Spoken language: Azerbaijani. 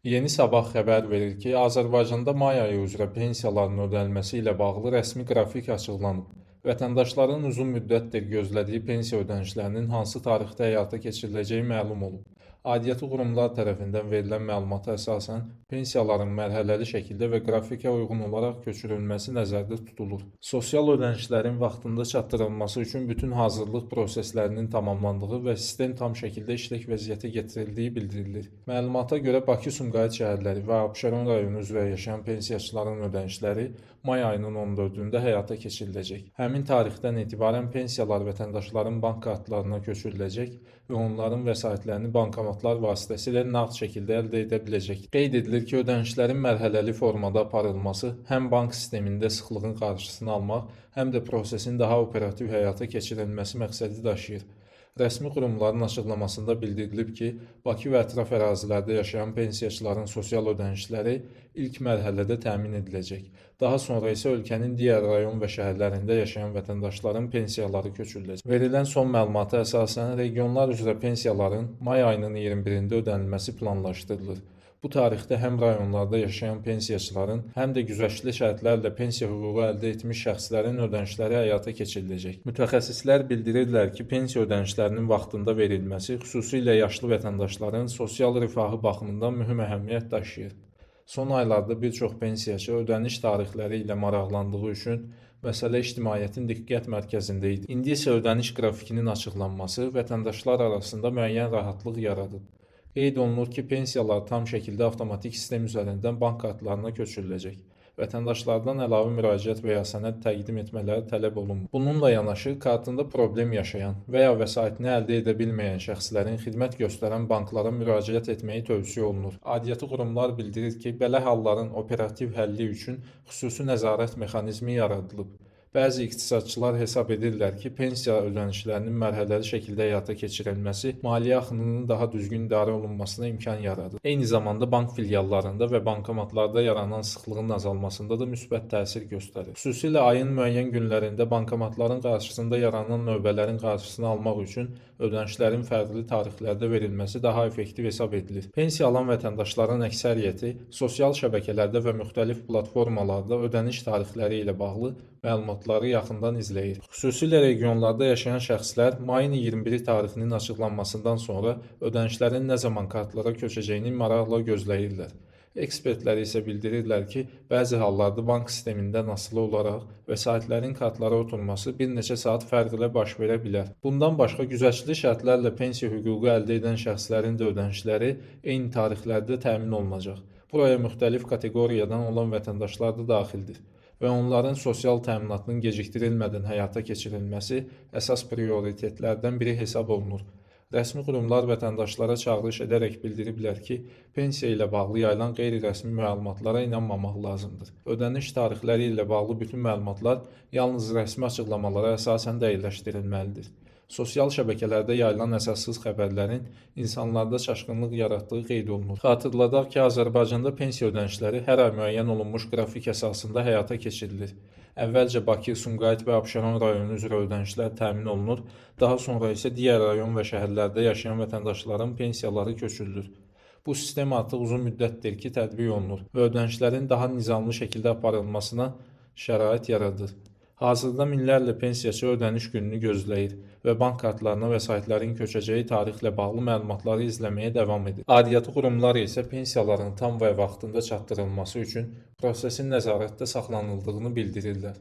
Yeni Sabah xəbər verir ki, Azərbaycanda may ayı üzrə pensiyaların ödənilməsi ilə bağlı rəsmi qrafik açıqlanıb. Vətəndaşların uzun müddətdir gözlədiyi pensiya ödənişlərinin hansı tarixdə həyata keçiriləcəyi məlum olub. Aidiyyatı qurumlar tərəfindən verilən məlumata əsasən pensiyaların mərhələli şəkildə və qrafikə uyğun olaraq köçürülməsi nəzərdə tutulur. Sosial ödənişlərin vaxtında çatdırılması üçün bütün hazırlıq proseslərinin tamamlandığı və sistem tam şəkildə işlək vəziyyətə gətirildiyi bildirilir. Məlumata görə Bakı, Sumqayıt şəhərləri və Abşeron rayonu üzrə yaşayan pensiyaçıların ödənişləri may ayının 14-də həyata keçiriləcək. Həmin tarixdən etibarən pensiyalar vətəndaşların bank kartlarına köçürüləcək və onların vəsaitlərini bankomatlar vasitəsilə nağd şəkildə əldə edə biləcək. Qeyd edilir ki, ödənişlərin mərhələli formada aparılması həm bank sistemində sıxlığın qarşısını almaq, həm də prosesin daha operativ həyata keçirilməsi məqsədi daşıyır. Rəsmi qurumların açıqlamasında bildirilib ki, Bakı və ətraf ərazilərdə yaşayan pensiyaçıların sosial ödənişləri ilk mərhələdə təmin ediləcək. Daha sonra isə ölkənin digər rayon və şəhərlərində yaşayan vətəndaşların pensiyaları köçürüləcək. Verilən son məlumata əsasən regionlar üzrə pensiyaların may ayının 21-də ödənilməsi planlaşdırılır. Bu tarixdə həm rayonlarda yaşayan pensiyaçıların, həm də güzəştli şərtlərlə pensiya hüququ əldə etmiş şəxslərin ödənişləri həyata keçiriləcək. Mütəxəssislər bildirirlər ki, pensiya ödənişlərinin vaxtında verilməsi xüsusilə yaşlı vətəndaşların sosial rifahı baxımından mühüm əhəmiyyət daşıyır. Son aylarda bir çox pensiyaçı ödəniş tarixləri ilə maraqlandığı üçün məsələ ictimaiyyətin diqqət mərkəzində idi. İndi isə ödəniş qrafikinin açıqlanması vətəndaşlar arasında müəyyən rahatlıq yaradıb. Qeyd olunur ki, pensiyalar tam şəkildə avtomatik sistem üzərindən bank kartlarına köçürüləcək. Vətəndaşlardan əlavə müraciət və ya sənəd təqdim etmələri tələb olunmur. Bununla yanaşı, kartında problem yaşayan və ya vəsaitini əldə edə bilməyən şəxslərin xidmət göstərən banklara müraciət etməyi tövsiyə olunur. Aidiyyatı qurumlar bildirir ki, belə halların operativ həlli üçün xüsusi nəzarət mexanizmi yaradılıb. Bəzi iqtisadçılar hesab edirlər ki, pensiya ödənişlərinin mərhələli şəkildə həyata keçirilməsi maliyyə axınının daha düzgün idarə olunmasına imkan yaradır. Eyni zamanda bank filiallarında və bankomatlarda yaranan sıxlığın azalmasında da müsbət təsir göstərir. Xüsusilə ayın müəyyən günlərində bankomatların qarşısında yaranan növbələrin qarşısını almaq üçün ödənişlərin fərqli tarixlərdə verilməsi daha effektiv hesab edilir. Pensiya alan vətəndaşların əksəriyyəti sosial şəbəkələrdə və müxtəlif platformalarda ödəniş tarixləri ilə bağlı məlumatları yaxından izləyir. Xüsusilə regionlarda yaşayan şəxslər mayın 21 tarixinin açıqlanmasından sonra ödənişlərin nə zaman kartlara köçəcəyini maraqla gözləyirlər. Ekspertlər isə bildirirlər ki, bəzi hallarda bank sistemindən asılı olaraq vəsaitlərin kartlara oturması bir neçə saat fərq ilə baş verə bilər. Bundan başqa güzəştli şərtlərlə pensiya hüququ əldə edən şəxslərin də ödənişləri eyni tarixlərdə təmin olunacaq. Buraya müxtəlif kateqoriyadan olan vətəndaşlar da daxildir və onların sosial təminatının gecikdirilmədən həyata keçirilməsi əsas prioritetlərdən biri hesab olunur. Rəsmi qurumlar vətəndaşlara çağırış edərək bildiriblər ki, pensiya ilə bağlı yayılan qeyri-rəsmi məlumatlara inanmamaq lazımdır. Ödəniş tarixləri ilə bağlı bütün məlumatlar yalnız rəsmi açıqlamalara əsasən dəqiqləşdirilməlidir. Sosial şəbəkələrdə yayılan əsassız xəbərlərin insanlarda çaşqınlıq yaratdığı qeyd olunur. Xatırladaq ki, Azərbaycanda pensiya ödənişləri hər ay müəyyən olunmuş qrafik əsasında həyata keçirilir. Əvvəlcə Bakı, Sumqayıt və Abşeron rayonu üzrə ödənişlər təmin olunur, daha sonra isə digər rayon və şəhərlərdə yaşayan vətəndaşların pensiyaları köçürülür. Bu sistem artıq uzun müddətdir ki, tətbiq olunur və ödənişlərin daha nizamlı şəkildə aparılmasına şərait yaradır. Hazırda minlərlə pensiyaçı ödəniş gününü gözləyir və bank kartlarına vəsaitlərin köçəcəyi tarixlə bağlı məlumatları izləməyə davam edir. Aidiyyatı qurumlar isə pensiyaların tam və vaxtında çatdırılması üçün prosesin nəzarətdə saxlanıldığını bildirirlər.